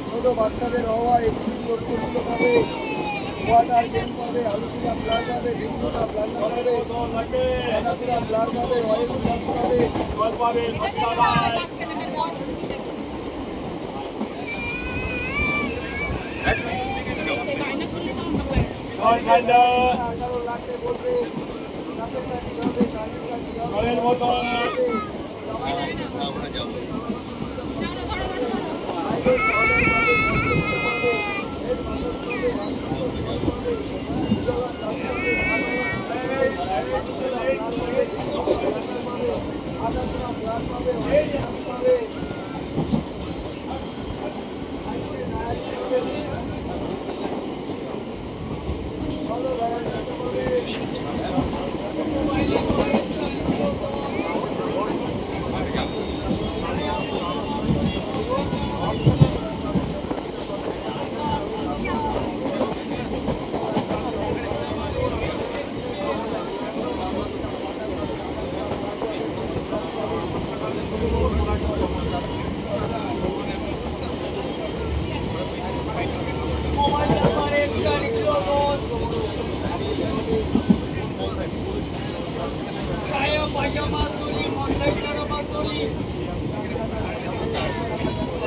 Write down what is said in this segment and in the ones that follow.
ছোট বাচ্চাদের হওয়া এবিসিডি অক্ষরগুলো পাবে, ওয়াটার গেম পাবে, আলুসুলা ব্লার পাবে, ডিমগুলা ব্লার পাবে, কানাপুরা ব্লার পাবে, অয়েল ব্লার পাবে,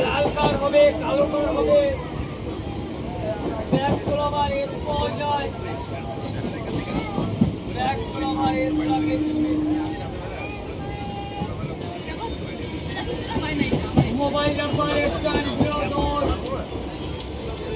লাল কার হবে, কালো কার হবে, ব্যাগ খোলাবার এস পাওয়া যায়, ব্যাগ খোলাবার এস লাগে, মোবাইল নাম্বার এস